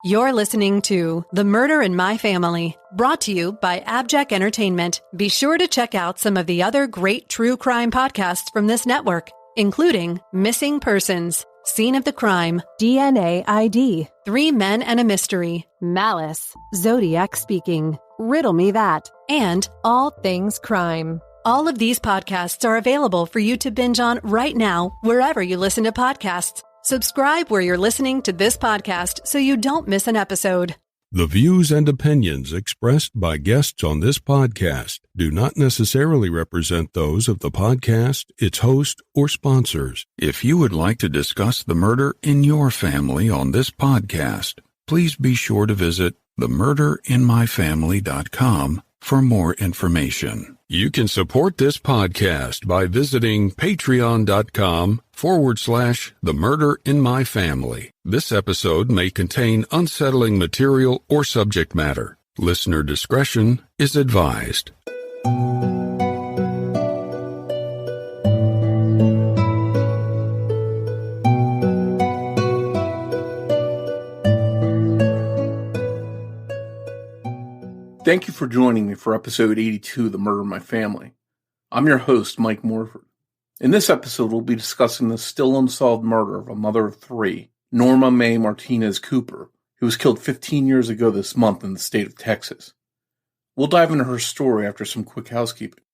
You're listening to The Murder in My Family, brought to you by AbJack Entertainment. Be sure to check out some of the other great true crime podcasts from this network, including Missing Persons, Scene of the Crime, DNA ID, 3 Men and a Mystery, Malice, Zodiac Speaking, Riddle Me That, and All Things Crime. All of these podcasts are available for you to binge on right now, wherever you listen to podcasts. Subscribe where you're listening to this podcast so you don't miss an episode. The views and opinions expressed by guests on this podcast do not necessarily represent those of the podcast, its host, or sponsors. If you would like to discuss the murder in your family on this podcast, please be sure to visit themurderinmyfamily.com for more information. You can support this podcast by visiting patreon.com/The Murder in My Family. This episode may contain unsettling material or subject matter. Listener discretion is advised. Thank you for joining me for episode 82 of The Murder in My Family. I'm your host, Mike Morford. In this episode, we'll be discussing the still unsolved murder of a mother of 3, Norma Mae Martinez-Cooper, who was killed 15 years ago this month in the state of Texas. We'll dive into her story after some quick housekeeping.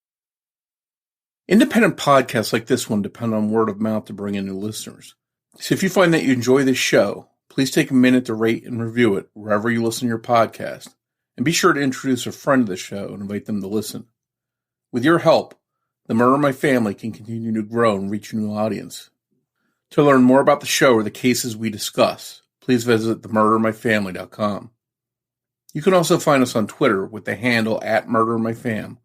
Independent podcasts like this one depend on word of mouth to bring in new listeners. So if you find that you enjoy this show, please take a minute to rate and review it wherever you listen to your podcast. And be sure to introduce a friend to the show and invite them to listen. With your help, The Murder in My Family can continue to grow and reach a new audience. To learn more about the show or the cases we discuss, please visit themurderinmyfamily.com. You can also find us on Twitter with the handle @MurderInMyFam,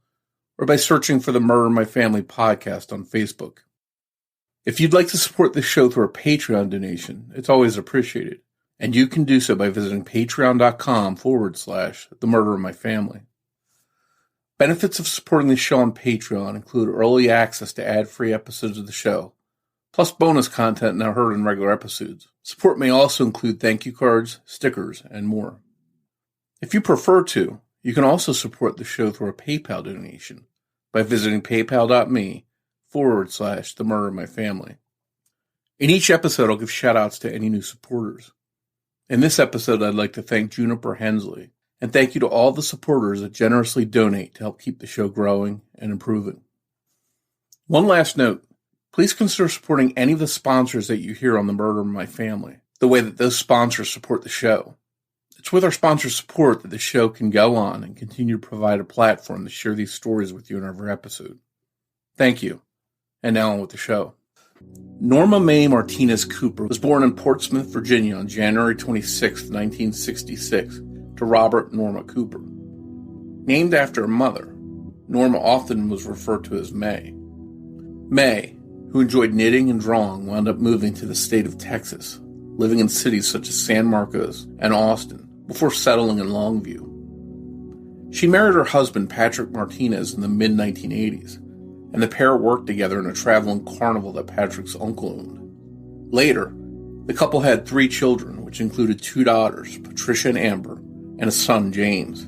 or by searching for the Murder in My Family podcast on Facebook. If you'd like to support this show through a Patreon donation, it's always appreciated. And you can do so by visiting patreon.com/The Murder in My Family. Benefits of supporting the show on Patreon include early access to ad-free episodes of the show, plus bonus content now heard in regular episodes. Support may also include thank you cards, stickers, and more. If you prefer to, you can also support the show through a PayPal donation by visiting paypal.me/The Murder in My Family. In each episode, I'll give shout-outs to any new supporters. In this episode, I'd like to thank Juniper Hensley, and thank you to all the supporters that generously donate to help keep the show growing and improving. One last note, please consider supporting any of the sponsors that you hear on The Murder in My Family, the way that those sponsors support the show. It's with our sponsor support that the show can go on and continue to provide a platform to share these stories with you in every episode. Thank you. And now on with the show. Norma Mae Martinez-Cooper was born in Portsmouth, Virginia on January 26, 1966, to Robert Norma Cooper. Named after her mother, Norma often was referred to as Mae. Mae, who enjoyed knitting and drawing, wound up moving to the state of Texas, living in cities such as San Marcos and Austin, before settling in Longview. She married her husband, Patrick Martinez, in the mid-1980s, and the pair worked together in a traveling carnival that Patrick's uncle owned. Later, the couple had 3 children, which included 2 daughters, Patricia and Amber, and a son, James.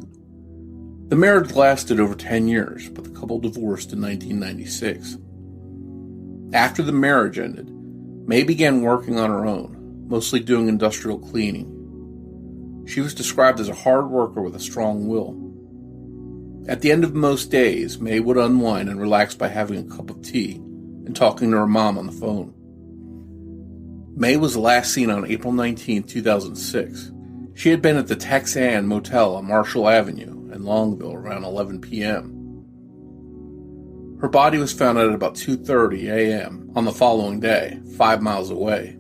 The marriage lasted over 10 years, but the couple divorced in 1996. After the marriage ended, Mae began working on her own, mostly doing industrial cleaning. She was described as a hard worker with a strong will. At the end of most days, Mae would unwind and relax by having a cup of tea and talking to her mom on the phone. Mae was last seen on April 19, 2006. She had been at the Texan Motel on Marshall Avenue in Longville around 11 p.m. Her body was found at about 2:30 a.m. on the following day, 5 miles away.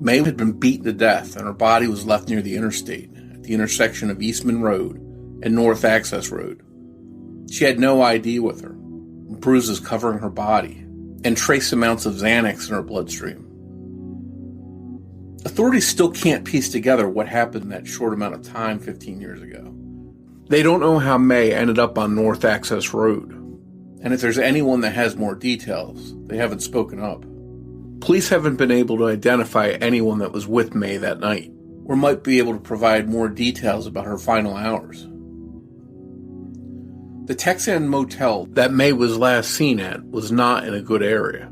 Mae had been beaten to death, and her body was left near the interstate at the intersection of Eastman Road and North Access Road. She had no ID with her, bruises covering her body, and trace amounts of Xanax in her bloodstream. Authorities still can't piece together what happened in that short amount of time 15 years ago. They don't know how Mae ended up on North Access Road, and if there's anyone that has more details, they haven't spoken up. Police haven't been able to identify anyone that was with Mae that night. or might be able to provide more details about her final hours. The Texan motel that Mae was last seen at was not in a good area.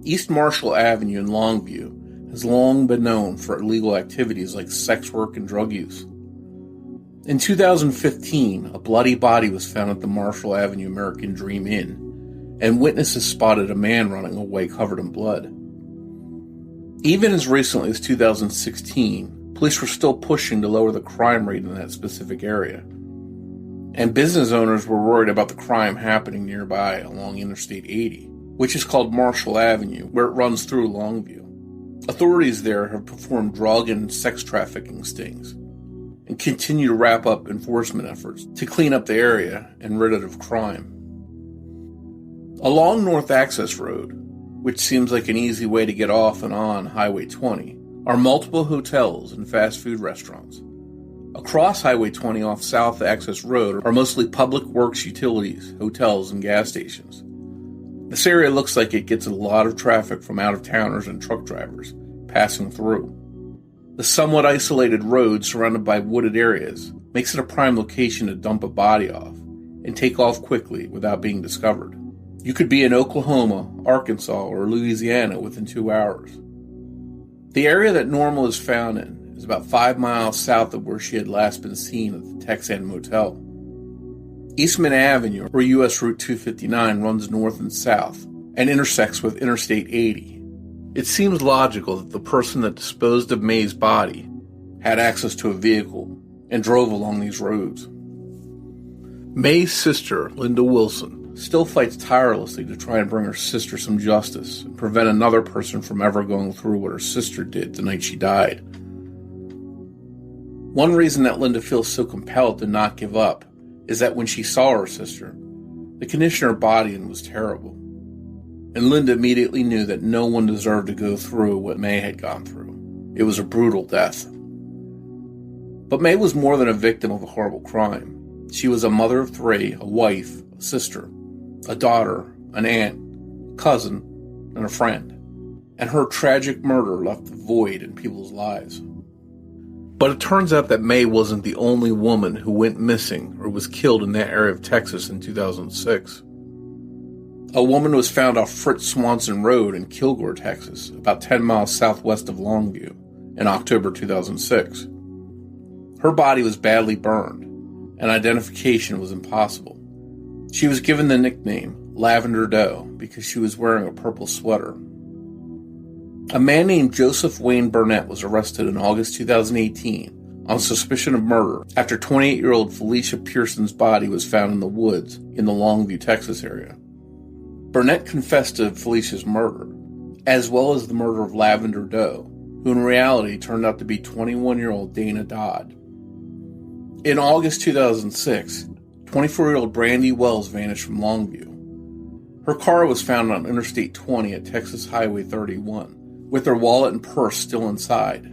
East Marshall Avenue in Longview has long been known for illegal activities like sex work and drug use. In 2015, a bloody body was found at the Marshall Avenue American Dream Inn, and witnesses spotted a man running away covered in blood. Even as recently as 2016, police were still pushing to lower the crime rate in that specific area. And business owners were worried about the crime happening nearby along Interstate 80, which is called Marshall Avenue, where it runs through Longview. Authorities there have performed drug and sex trafficking stings and continue to wrap up enforcement efforts to clean up the area and rid it of crime. Along North Access Road, which seems like an easy way to get off and on Highway 20, are multiple hotels and fast food restaurants. Across Highway 20 off South Access Road are mostly public works utilities, hotels, and gas stations. This area looks like it gets a lot of traffic from out-of-towners and truck drivers passing through. The somewhat isolated road surrounded by wooded areas makes it a prime location to dump a body off and take off quickly without being discovered. You could be in Oklahoma, Arkansas, or Louisiana within 2 hours. The area that Norma was found in is about 5 miles south of where she had last been seen at the Texan Motel. Eastman Avenue, or U.S. Route 259, runs north and south and intersects with Interstate 80. It seems logical that the person that disposed of Mae's body had access to a vehicle and drove along these roads. Mae's sister, Linda Wilson, still fights tirelessly to try and bring her sister some justice and prevent another person from ever going through what her sister did the night she died. One reason that Linda feels so compelled to not give up is that when she saw her sister, the condition of her body was terrible. And Linda immediately knew that no one deserved to go through what Mae had gone through. It was a brutal death. But Mae was more than a victim of a horrible crime. She was a mother of 3, a wife, a sister, a daughter, an aunt, a cousin, and a friend. And her tragic murder left a void in people's lives. But it turns out that Mae wasn't the only woman who went missing or was killed in that area of Texas in 2006. A woman was found off Fritz Swanson Road in Kilgore, Texas, about 10 miles southwest of Longview, in October 2006. Her body was badly burned, and identification was impossible. She was given the nickname Lavender Doe because she was wearing a purple sweater. A man named Joseph Wayne Burnett was arrested in August 2018 on suspicion of murder after 28-year-old Felicia Pearson's body was found in the woods in the Longview, Texas area. Burnett confessed to Felicia's murder, as well as the murder of Lavender Doe, who in reality turned out to be 21-year-old Dana Dodd. In August 2006, 24-year-old Brandy Wells vanished from Longview. Her car was found on Interstate 20 at Texas Highway 31, with her wallet and purse still inside.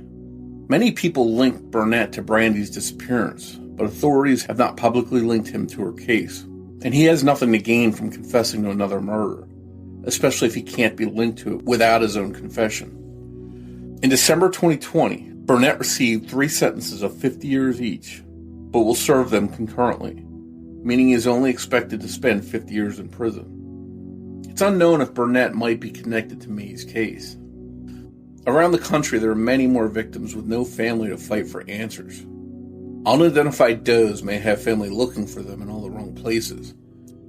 Many people link Burnett to Brandy's disappearance, but authorities have not publicly linked him to her case, and he has nothing to gain from confessing to another murder, especially if he can't be linked to it without his own confession. In December 2020, Burnett received 3 sentences of 50 years each, but will serve them concurrently, meaning he is only expected to spend 50 years in prison. It's unknown if Burnett might be connected to Mae's case. Around the country, there are many more victims with no family to fight for answers. Unidentified does may have family looking for them in all the wrong places,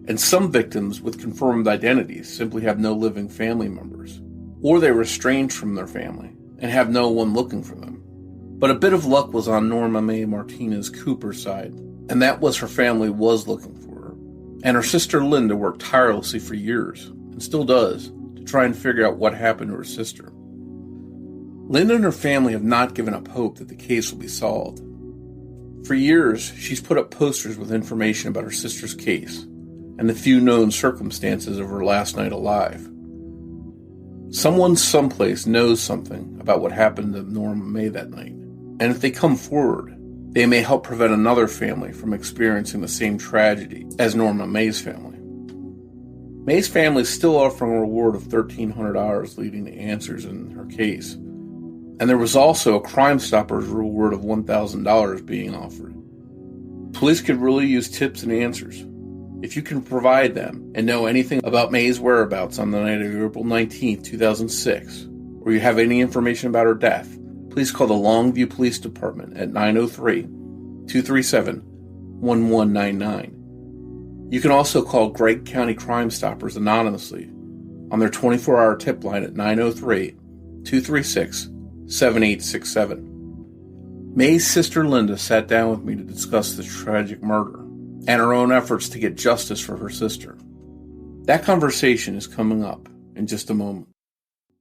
and some victims with confirmed identities simply have no living family members, or they were estranged from their family and have no one looking for them. But a bit of luck was on Norma Mae Martinez-Cooper's side, and that was her family was looking for her. And her sister Linda worked tirelessly for years, and still does, to try and figure out what happened to her sister. Linda and her family have not given up hope that the case will be solved. For years, she's put up posters with information about her sister's case and the few known circumstances of her last night alive. Someone someplace knows something about what happened to Norma Mae that night, and if they come forward, they may help prevent another family from experiencing the same tragedy as Norma Mae's family. Mae's family is still offering a reward of $1,300 leading to answers in her case, and there was also a Crime Stoppers reward of $1,000 being offered. Police could really use tips and answers. If you can provide them and know anything about Mae's whereabouts on the night of April 19, 2006, or you have any information about her death, please call the Longview Police Department at 903-237-1199. You can also call Gregg County Crime Stoppers anonymously on their 24-hour tip line at 903-236-7867. Mae's sister Linda sat down with me to discuss this tragic murder and her own efforts to get justice for her sister. That conversation is coming up in just a moment.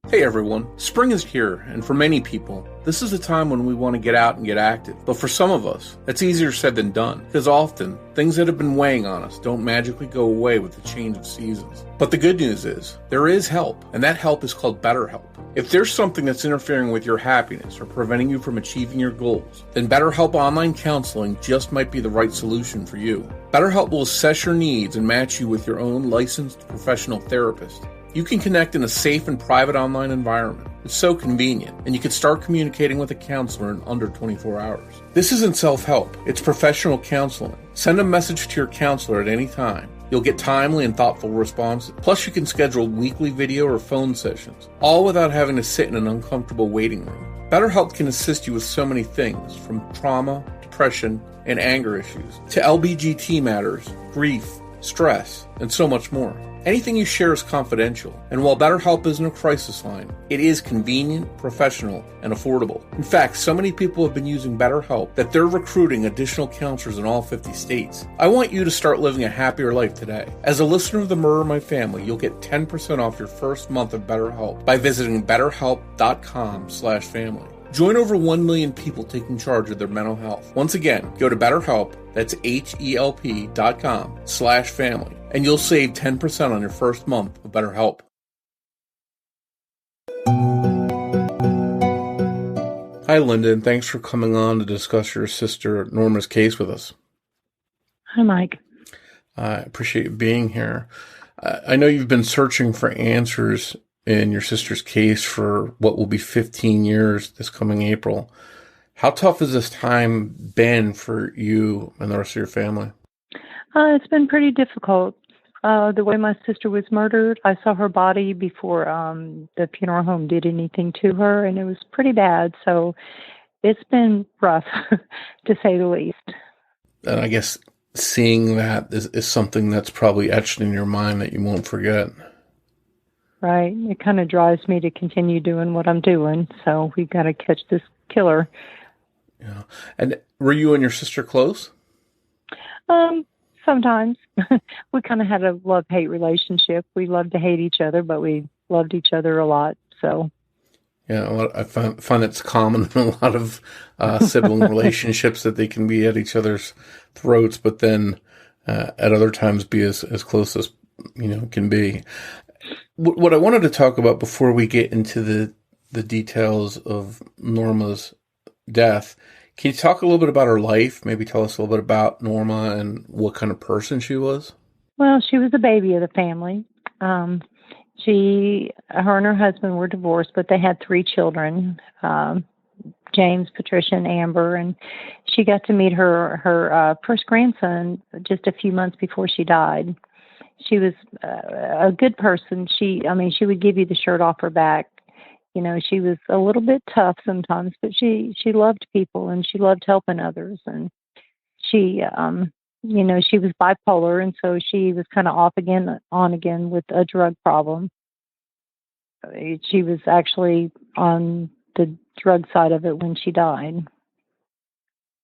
Hey everyone, spring is here, and for many people, this is a time when we want to get out and get active. But for some of us, that's easier said than done, because often, things that have been weighing on us don't magically go away with the change of seasons. But the good news is, there is help, and that help is called BetterHelp. If there's something that's interfering with your happiness or preventing you from achieving your goals, then BetterHelp Online Counseling just might be the right solution for you. BetterHelp will assess your needs and match you with your own licensed professional therapist. You can connect in a safe and private online environment. It's so convenient, and you can start communicating with a counselor in under 24 hours. This isn't self-help, it's professional counseling. Send a message to your counselor at any time. You'll get timely and thoughtful responses. Plus, you can schedule weekly video or phone sessions, all without having to sit in an uncomfortable waiting room. BetterHelp can assist you with so many things, from trauma, depression, and anger issues, to LBGT matters, grief, stress, and so much more. Anything you share is confidential, and while BetterHelp isn't a crisis line, it is convenient, professional, and affordable. In fact, so many people have been using BetterHelp that they're recruiting additional counselors in all 50 states. I want you to start living a happier life today. As a listener of The Murder in My Family, you'll get 10% off your first month of BetterHelp by visiting BetterHelp.com/family. Join over 1 million people taking charge of their mental health. Once again, go to BetterHelp, that's HELP.com/family, and you'll save 10% on your first month of BetterHelp. Hi, Linda, and thanks for coming on to discuss your sister Norma's case with us. Hi, Mike. I appreciate you being here. I know you've been searching for answers in your sister's case for what will be 15 years this coming April. How tough has this time been for you and the rest of your family? It's been pretty difficult. The way my sister was murdered, I saw her body before the funeral home did anything to her, and it was pretty bad. So it's been rough, to say the least. And I guess seeing that is something that's probably etched in your mind that you won't forget. Right. It kind of drives me to continue doing what I'm doing. So we've got to catch this killer. Yeah. And were you and your sister close? Sometimes. We kind of had a love-hate relationship. We loved to hate each other, but we loved each other a lot. So. Yeah, I find it's common in a lot of sibling relationships that they can be at each other's throats, but then at other times be as close as can be. What I wanted to talk about before we get into the details of Norma's death, can you talk a little bit about her life? Maybe tell us a little bit about Norma and what kind of person she was? Well, she was the baby of the family. Her and her husband were divorced, but they had 3 children, James, Patricia, and Amber, and she got to meet her first grandson just a few months before she died. She was a good person. She would give you the shirt off her back. She was a little bit tough sometimes, but she loved people and she loved helping others. And she, she was bipolar, and so she was kind of off again, on again with a drug problem. She was actually on the drug side of it when she died.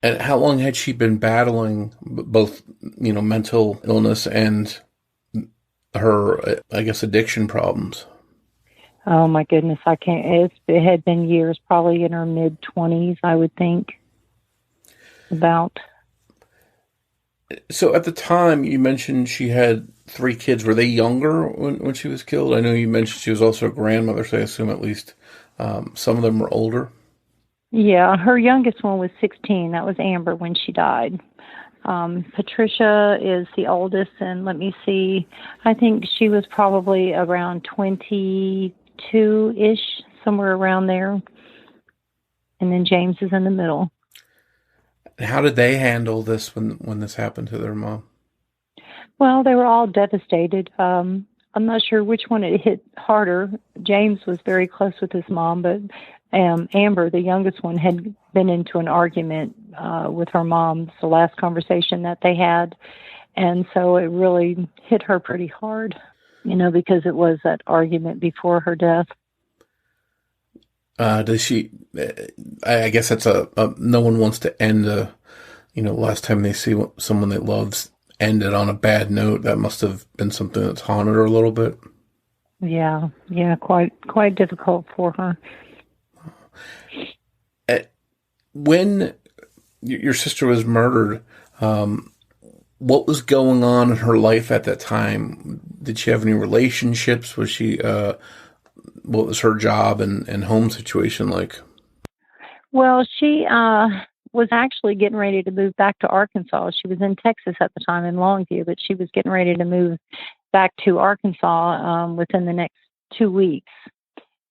And how long had she been battling both, mental illness and her, I guess, addiction problems? Oh my goodness, I can't. It had been years, probably in her mid-20s, I would think. About. So at the time, you mentioned she had 3 kids. Were they younger when she was killed? I know you mentioned she was also a grandmother, so I assume at least some of them were older. Yeah, her youngest one was 16. That was Amber when she died. Patricia is the oldest, and let me see, I think she was probably around 22-ish, somewhere around there. and then James is in the middle. How did they handle this when this happened to their mom? Well, they were all devastated. I'm not sure which one it hit harder. James was very close with his mom, but Amber, the youngest one, had been into an argument with her mom, the last conversation that they had. And so it really hit her pretty hard, because it was that argument before her death. Does she, I guess that's no one wants to end last time they see someone they loves ended on a bad note. That must have been something that's haunted her a little bit. Yeah, quite difficult for her. When your sister was murdered, what was going on in her life at that time? Did she have any relationships? Was she, what was her job and home situation like? Well, she was actually getting ready to move back to Arkansas. She was in Texas at the time, in Longview, but she was getting ready to move back to Arkansas within the next 2 weeks.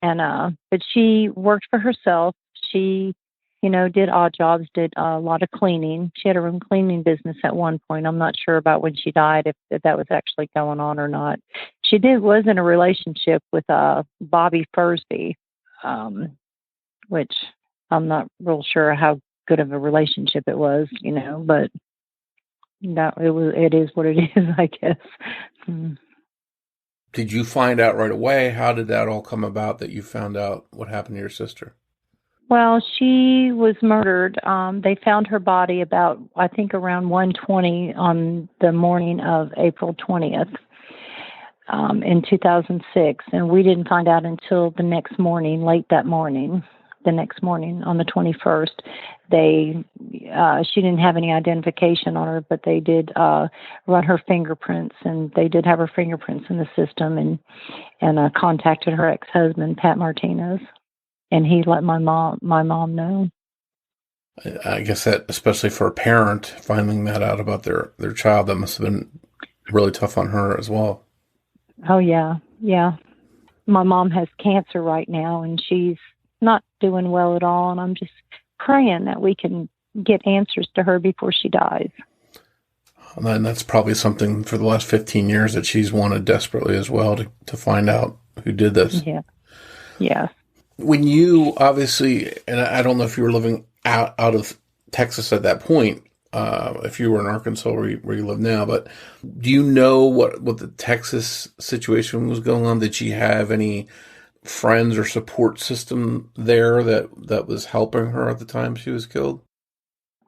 And but she worked for herself. She, did odd jobs, did a lot of cleaning. She had her own cleaning business at one point. I'm not sure about when she died, if that was actually going on or not. She was in a relationship with Bobby Fursby, which I'm not real sure how good of a relationship it was, but it is what it is, I guess. Did you find out right away? How did that all come about that you found out what happened to your sister? Well, she was murdered. They found her body about, I think, around 1:20 on the morning of April 20th in 2006. And we didn't find out until the next morning, late that morning. The next morning on the 21st, she didn't have any identification on her, but they did run her fingerprints, and they did have her fingerprints in the system, and contacted her ex-husband, Pat Martinez, and he let my mom know. I guess that, especially for a parent, finding that out about their child, that must have been really tough on her as well. Oh yeah. My mom has cancer right now, and she's not doing well at all, and I'm just praying that we can get answers to her before she dies. And that's probably something for the last 15 years that she's wanted desperately as well, to find out who did this. Yeah. When you, obviously, and I don't know if you were living out of Texas at that point, if you were in Arkansas where you live now, but do you know what the Texas situation was going on? Did she have any friends or support system there that was helping her at the time she was killed?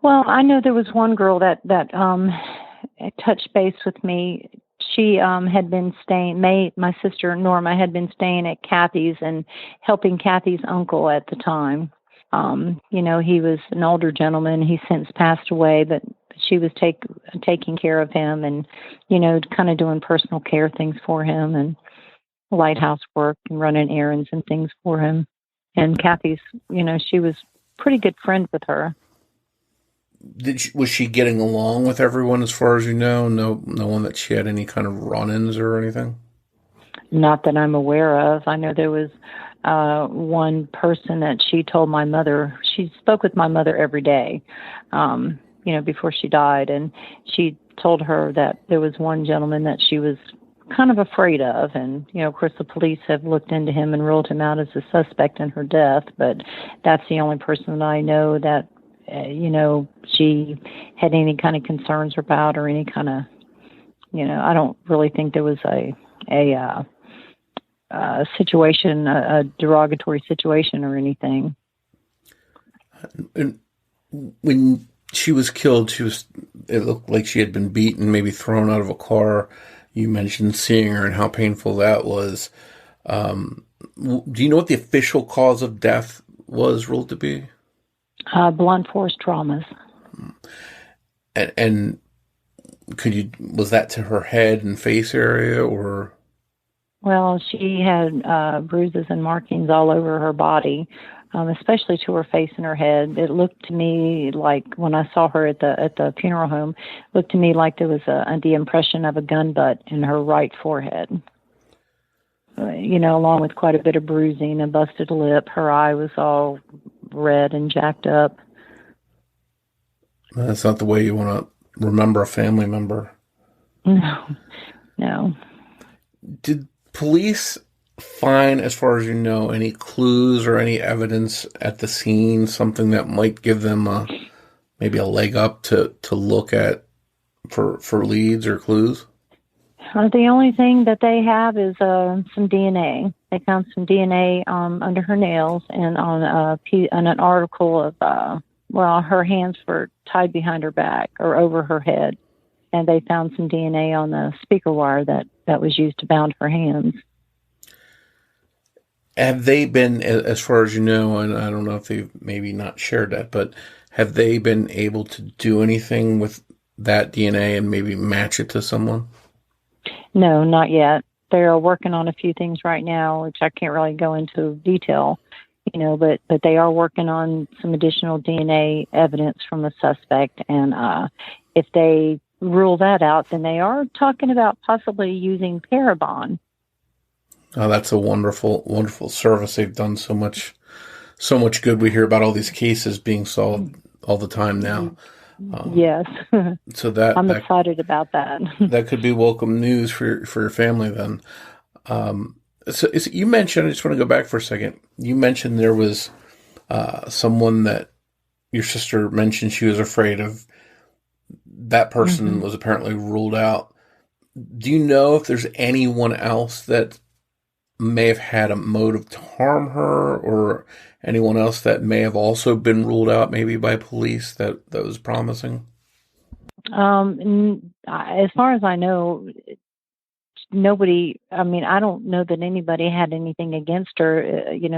Well, I know there was one girl that touched base with me. She had been staying, my sister Norma had been staying at Kathy's and helping Kathy's uncle at the time. He was an older gentleman. He since passed away, but she was taking care of him and, kind of doing personal care things for him and lighthouse work and running errands and things for him. And Kathy's, she was a pretty good friend with her. Was she getting along with everyone as far as you know? No one that she had any kind of run-ins or anything? Not that I'm aware of. I know there was one person that she told my mother. She spoke with my mother every day, before she died. And she told her that there was one gentleman that she was kind of afraid of. And, of course, the police have looked into him and ruled him out as a suspect in her death. But that's the only person that I know that, she had any kind of concerns about or any kind of, I don't really think there was a situation, a derogatory situation or anything. And when she was killed, it looked like she had been beaten, maybe thrown out of a car. You mentioned seeing her and how painful that was. Do you know what the official cause of death was ruled to be? Blunt force traumas. And was that to her head and face area, or? Well, she had bruises and markings all over her body, especially to her face and her head. It looked to me like, when I saw her at the funeral home, looked to me like there was the impression of a gun butt in her right forehead. Along with quite a bit of bruising, a busted lip. Her eye was all red and jacked up. That's not the way you want to remember a family member. No. Did police find, as far as you know, any clues or any evidence at the scene, something that might give them maybe a leg up to look at for leads or clues? The only thing that they have is some DNA. They found some DNA under her nails and on an article of, her hands were tied behind her back or over her head. And they found some DNA on the speaker wire that was used to bound her hands. Have they been, as far as you know, and I don't know if they've maybe not shared that, but have they been able to do anything with that DNA and maybe match it to someone? No, not yet. They're working on a few things right now, which I can't really go into detail, but they are working on some additional DNA evidence from the suspect. And if they rule that out, then they are talking about possibly using Parabon. Oh, that's a wonderful, wonderful service. They've done so much good. We hear about all these cases being solved all the time now. Yes. So I'm excited about that. That could be welcome news for your family then. So you mentioned, I just want to go back for a second. You mentioned there was someone that your sister mentioned she was afraid of. That person was apparently ruled out. Do you know if there's anyone else that may have had a motive to harm her, or anyone else that may have also been ruled out maybe by police that was promising? As far as I know, nobody, I don't know that anybody had anything against her,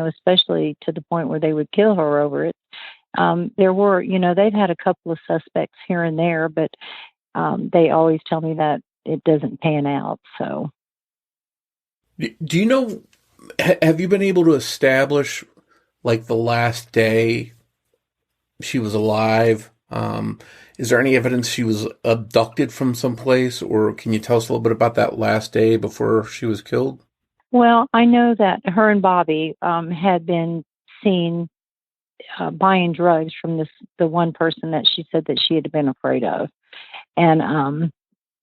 especially to the point where they would kill her over it. There were, they've had a couple of suspects here and there, but they always tell me that it doesn't pan out. So, do you know, have you been able to establish like the last day she was alive? Is there any evidence she was abducted from someplace, or can you tell us a little bit about that last day before she was killed? Well, I know that her and Bobby had been seen buying drugs from the one person that she said that she had been afraid of. And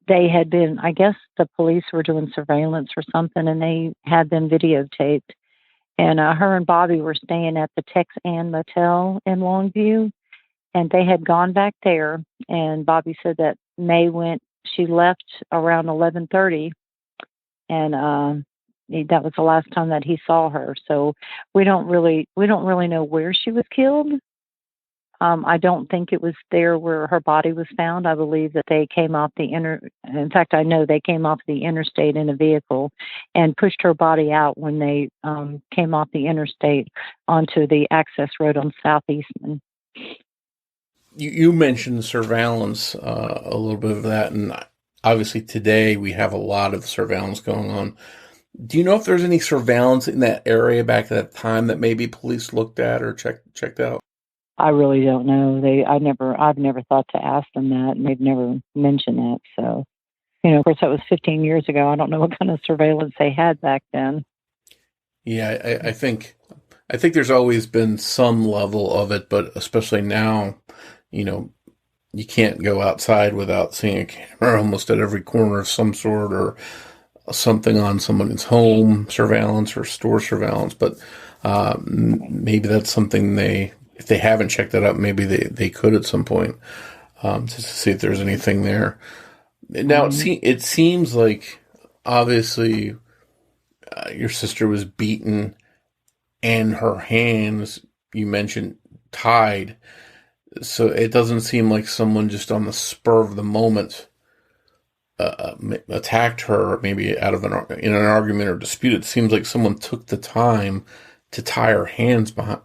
they had been, I guess the police were doing surveillance or something, and they had them videotaped. And her and Bobby were staying at the Tex Ann Motel in Longview, and they had gone back there. And Bobby said that she left around 11:30, and that was the last time that he saw her. So we don't really know where she was killed. I don't think it was there where her body was found. I believe that they came off in fact, I know they came off the interstate in a vehicle and pushed her body out when they came off the interstate onto the access road on Southeastman. You mentioned surveillance, a little bit of that, and obviously today we have a lot of surveillance going on. Do you know if there's any surveillance in that area back at that time that maybe police looked at or checked out? I really don't know. I've never thought to ask them that, and they've never mentioned that. So, of course, that was 15 years ago. I don't know what kind of surveillance they had back then. Yeah, I think there's always been some level of it, but especially now, you can't go outside without seeing a camera almost at every corner of some sort, or something on someone's home surveillance or store surveillance. But maybe that's something if they haven't checked that out, maybe they could at some point, just to see if there's anything there. Now, it seems like, obviously, your sister was beaten and her hands, you mentioned, tied. So it doesn't seem like someone just on the spur of the moment attacked her, maybe out of in an argument or dispute. It seems like someone took the time to tie her hands behind,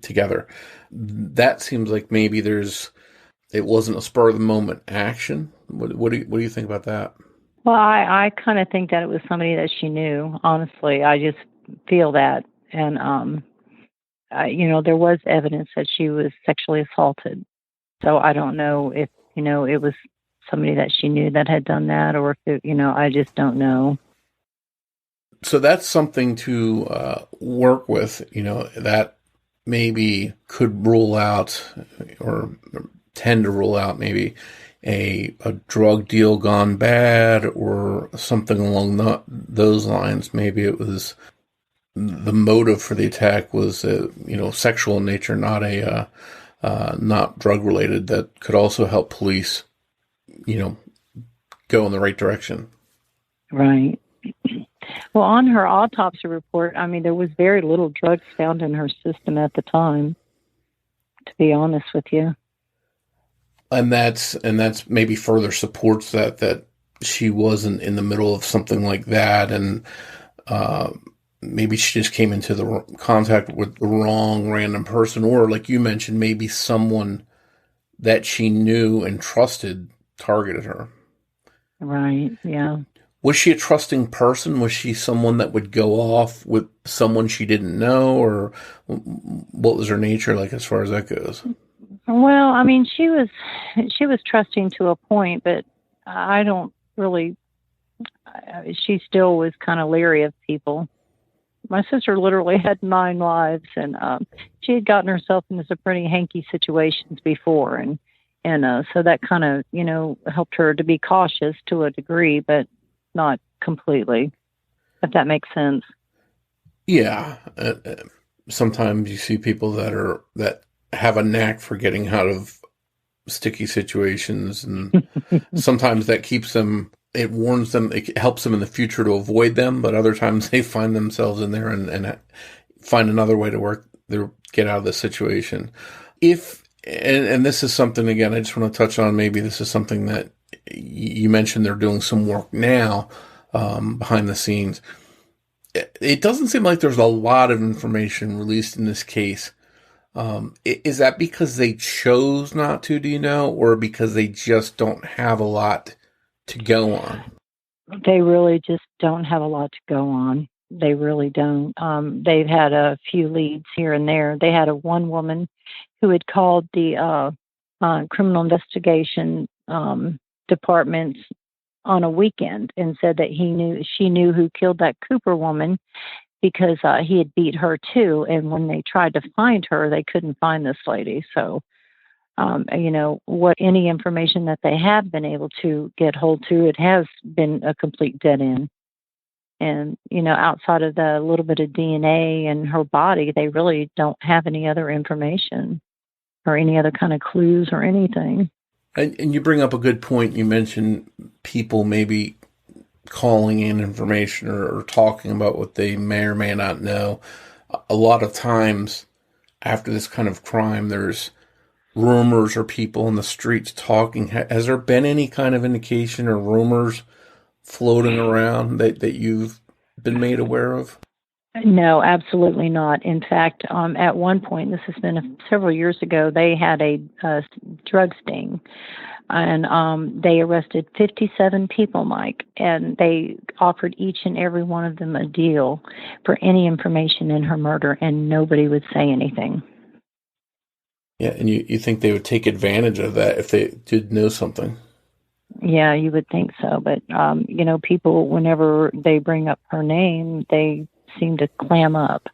together. That seems like maybe it wasn't a spur of the moment action. What do you think about that? Well, I kind of think that it was somebody that she knew. Honestly, I just feel that, and there was evidence that she was sexually assaulted. So I don't know if it was somebody that she knew that had done that, or if I just don't know. So that's something to work with. That maybe could rule out or tend to rule out maybe a drug deal gone bad or something along those lines. Maybe it was the motive for the attack was, sexual in nature, not drug related. That could also help police, go in the right direction. Right. Well, on her autopsy report, there was very little drugs found in her system at the time, to be honest with you. And that's maybe further supports that she wasn't in the middle of something like that, and maybe she just came into the contact with the wrong random person, or like you mentioned, maybe someone that she knew and trusted targeted her. Right. Yeah. Was she a trusting person? Was she someone that would go off with someone she didn't know, or what was her nature like as far as that goes? Well, she was trusting to a point, but I don't really. She still was kind of leery of people. My sister literally had 9 lives, and she had gotten herself into some pretty hanky situations before, and so that kind of helped her to be cautious to a degree, but not completely, if that makes sense. Yeah. Sometimes you see people that have a knack for getting out of sticky situations, and sometimes that keeps them, it warns them, it helps them in the future to avoid them, but other times they find themselves in there and find another way to get out of the situation. And this is something, again, I just want to touch on, maybe this is something that you mentioned they're doing some work now behind the scenes. It doesn't seem like there's a lot of information released in this case. Is that because they chose not to, do you know, or because they just don't have a lot to go on? They really just don't have a lot to go on. They really don't. They've had a few leads here and there. They had one woman who had called the criminal investigation departments on a weekend and said that she knew who killed that Cooper woman, because he had beat her too. And when they tried to find her, they couldn't find this lady. So, any information that they have been able to get hold to, it has been a complete dead end. And, outside of the little bit of DNA in her body, they really don't have any other information or any other kind of clues or anything. And you bring up a good point. You mentioned people maybe calling in information or talking about what they may or may not know. A lot of times after this kind of crime, there's rumors or people in the streets talking. Has there been any kind of indication or rumors floating around that you've been made aware of? No, absolutely not. In fact, at one point, this has been several years ago, they had a drug sting, and they arrested 57 people, Mike, and they offered each and every one of them a deal for any information in her murder, and nobody would say anything. Yeah, and you think they would take advantage of that if they did know something? Yeah, you would think so. But, people, whenever they bring up her name, they seem to clam up.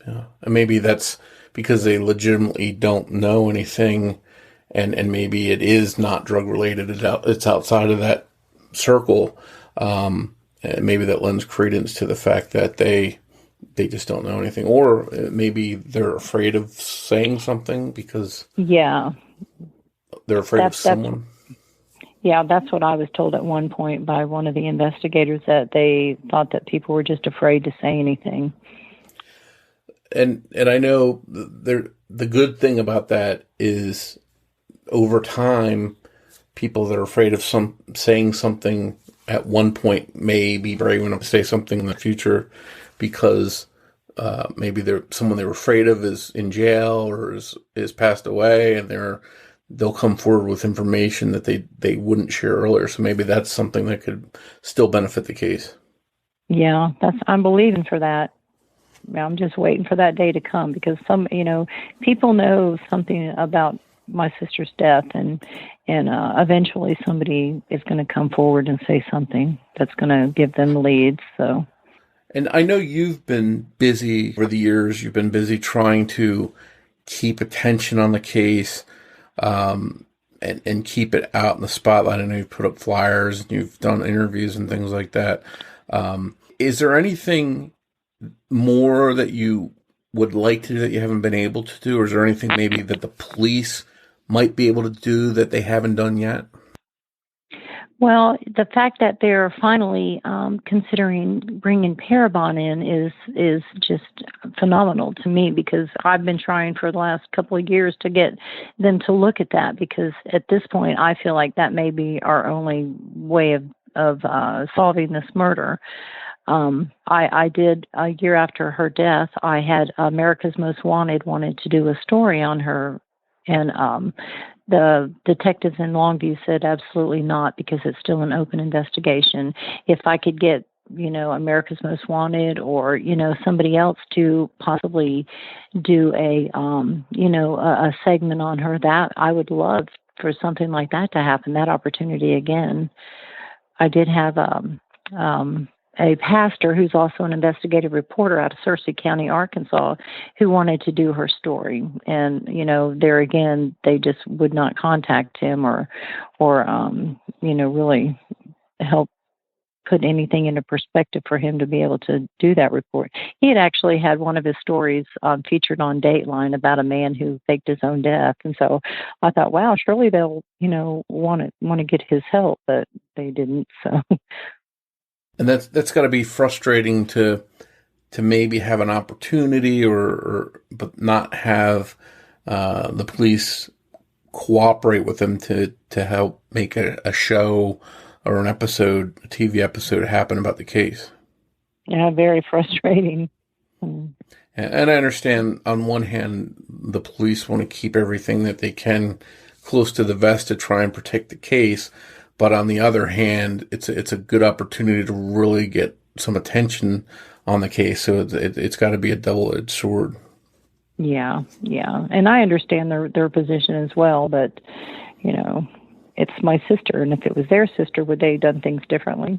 Yeah, and maybe that's because they legitimately don't know anything, and maybe it is not drug related. It's outside of that circle. And maybe that lends credence to the fact that they just don't know anything, or maybe they're afraid of saying something because they're afraid of someone. Yeah, that's what I was told at one point by one of the investigators, that they thought that people were just afraid to say anything. And I know the good thing about that is over time, people that are afraid of saying something at one point may be brave enough to say something in the future because maybe someone they were afraid of is in jail or is passed away, and they'll come forward with information that they wouldn't share earlier. So maybe that's something that could still benefit the case. Yeah, I'm believing for that. I'm just waiting for that day to come, because people know something about my sister's death, and eventually somebody is going to come forward and say something that's going to give them leads. So And I know you've been busy over the years. You've been busy trying to keep attention on the case, and keep it out in the spotlight. I know you've put up flyers and you've done interviews and things like that. Is there anything more that you would like to do that you haven't been able to do? Or is there anything maybe that the police might be able to do that they haven't done yet? Well, the fact that they're finally considering bringing Parabon in is just phenomenal to me, because I've been trying for the last couple of years to get them to look at that, because at this point I feel like that may be our only way of solving this murder. I did, a year after her death, I had America's Most Wanted wanted to do a story on her, and the detectives in Longview said absolutely not, because it's still an open investigation. If I could get, America's Most Wanted or, somebody else to possibly do a segment on her, that I would love for something like that to happen, that opportunity again. I did have a pastor who's also an investigative reporter out of Searcy County, Arkansas, who wanted to do her story. And, there again, they just would not contact him or really help put anything into perspective for him to be able to do that report. He had actually had one of his stories featured on Dateline about a man who faked his own death. And so I thought, wow, surely they'll, want to get his help, but they didn't. So. And that's got to be frustrating to maybe have an opportunity but not have the police cooperate with them to help make a show or an episode, a TV episode happen about the case. Yeah, very frustrating. And I understand on one hand, the police want to keep everything that they can close to the vest to try and protect the case. But on the other hand, it's a good opportunity to really get some attention on the case. So it's got to be a double-edged sword. Yeah. And I understand their position as well, but, it's my sister. And if it was their sister, would they have done things differently?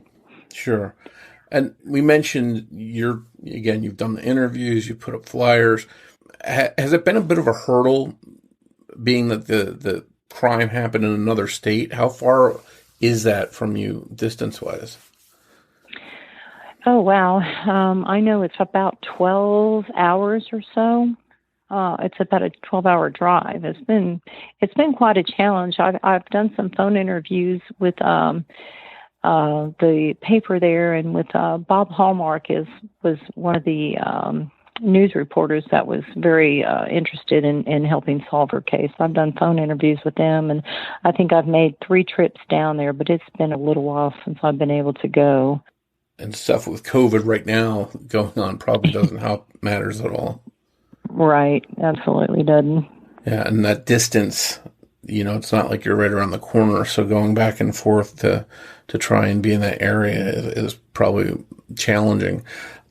Sure. And we mentioned you've done the interviews, you put up flyers. Has it been a bit of a hurdle, being that the crime happened in another state? How far is that from you distance-wise? Oh, wow. I know it's about 12 hours or so. It's about a 12-hour drive. It's been quite a challenge. I've done some phone interviews with the paper there, and with Bob Hallmark was one of the news reporters that was very interested in helping solve her case. I've done phone interviews with them, and I think I've made 3 trips down there, but it's been a little while since I've been able to go. And stuff with COVID right now going on probably doesn't help matters at all. Right. Absolutely doesn't. Yeah. And that distance, it's not like you're right around the corner. So going back and forth to try and be in that area is probably challenging.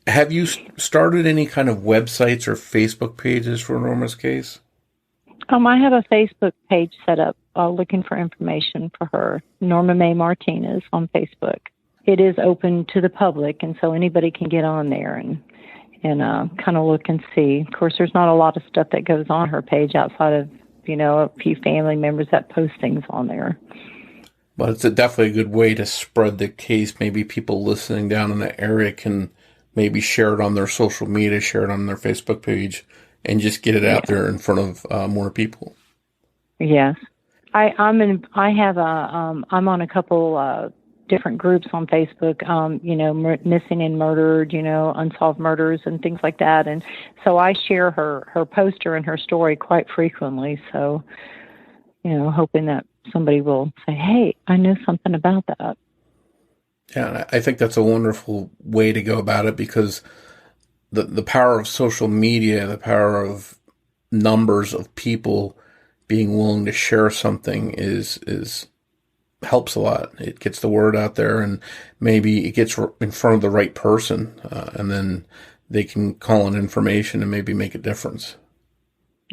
Have you started any kind of websites or Facebook pages for Norma's case? I have a Facebook page set up looking for information for her, Norma Mae Martinez on Facebook. It is open to the public, and so anybody can get on there and kind of look and see. Of course, there's not a lot of stuff that goes on her page outside of, a few family members that post things on there. But it's definitely a good way to spread the case. Maybe people listening down in the area can maybe share it on their social media, share it on their Facebook page, and just get it out there in front of more people. Yes. I'm on a couple different groups on Facebook, missing and murdered, unsolved murders and things like that. And so I share her poster and her story quite frequently. So, hoping that somebody will say, hey, I know something about that. Yeah, I think that's a wonderful way to go about it, because the power of social media, the power of numbers of people being willing to share something is helps a lot. It gets the word out there, and maybe it gets in front of the right person, and then they can call in information and maybe make a difference.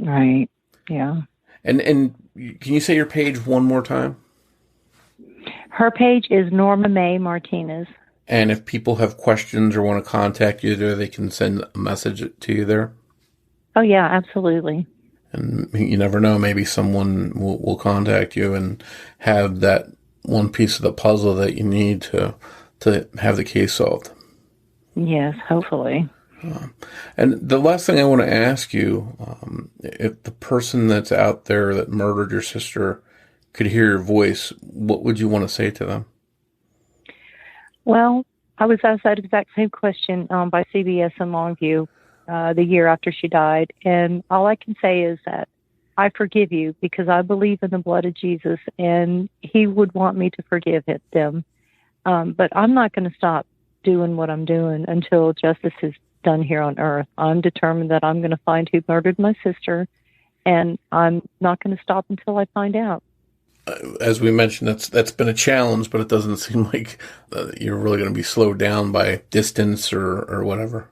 Right. Yeah. And can you say your page one more time? Her page is Norma Mae Martinez. And if people have questions or want to contact you there, they can send a message to you there? Oh, yeah, absolutely. And you never know, maybe someone will contact you and have that one piece of the puzzle that you need to have the case solved. Yes, hopefully. And the last thing I want to ask you, if the person that's out there that murdered your sister could hear your voice, what would you want to say to them? Well, I was asked that exact same question by CBS in Longview the year after she died. And all I can say is that I forgive you because I believe in the blood of Jesus, and he would want me to forgive them. But I'm not going to stop doing what I'm doing until justice is done here on earth. I'm determined that I'm going to find who murdered my sister, and I'm not going to stop until I find out. As we mentioned, that's been a challenge, but it doesn't seem like you're really going to be slowed down by distance or whatever.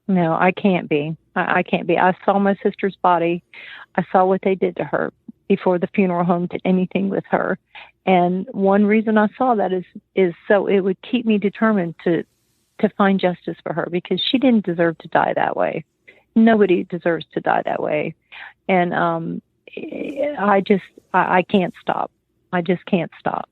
No, I can't be. I can't be. I saw my sister's body. I saw what they did to her before the funeral home did anything with her. And one reason I saw that is so it would keep me determined to find justice for her, because she didn't deserve to die that way. Nobody deserves to die that way. And I can't stop. I just can't stop.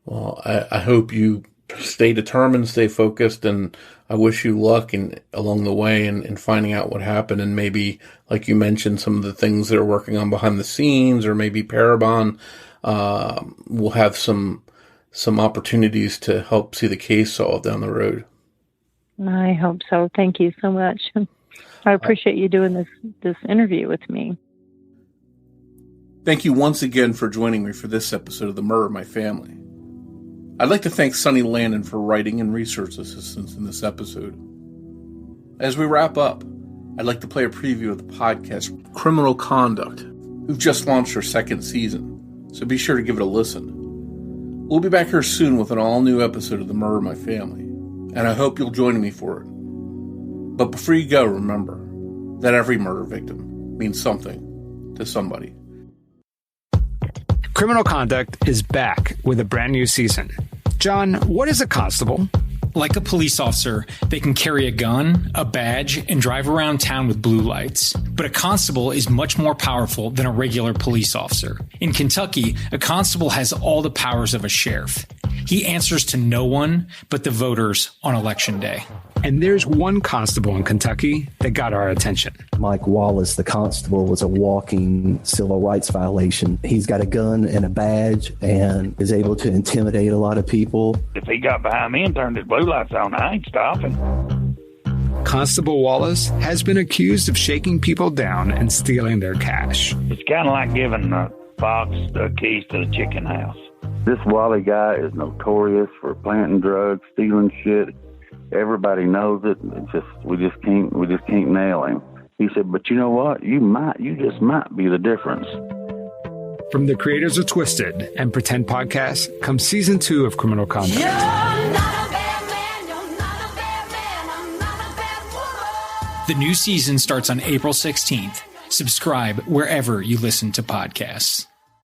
Well, I hope you stay determined, stay focused, and I wish you luck along the way in finding out what happened. And maybe, like you mentioned, some of the things they're working on behind the scenes, or maybe Parabon will have some opportunities to help see the case solved down the road. I hope so. Thank you so much. I appreciate you doing this interview with me. Thank you once again for joining me for this episode of The Murder of My Family. I'd like to thank Sonny Landon for writing and research assistance in this episode. As we wrap up, I'd like to play a preview of the podcast Criminal Conduct, who've just launched their second season, so be sure to give it a listen. We'll be back here soon with an all-new episode of The Murder of My Family, and I hope you'll join me for it. But before you go, remember that every murder victim means something to somebody. Criminal Conduct is back with a brand new season. John, what is a constable? Like a police officer, they can carry a gun, a badge, and drive around town with blue lights. But a constable is much more powerful than a regular police officer. In Kentucky, a constable has all the powers of a sheriff. He answers to no one but the voters on Election Day. And there's one constable in Kentucky that got our attention. Mike Wallace, the constable, was a walking civil rights violation. He's got a gun and a badge and is able to intimidate a lot of people. If he got behind me and turned his blue lights on, I ain't stopping. Constable Wallace has been accused of shaking people down and stealing their cash. It's kind of like giving the fox the keys to the chicken house. This Wally guy is notorious for planting drugs, stealing shit. Everybody knows it. We just can't nail him. He said, but you know what? You just might be the difference. From the creators of Twisted and Pretend Podcast comes season 2 of Criminal Conduct. You're not a bad man, you're not a bad man, I'm not a bad woman. The new season starts on April 16th. Subscribe wherever you listen to podcasts.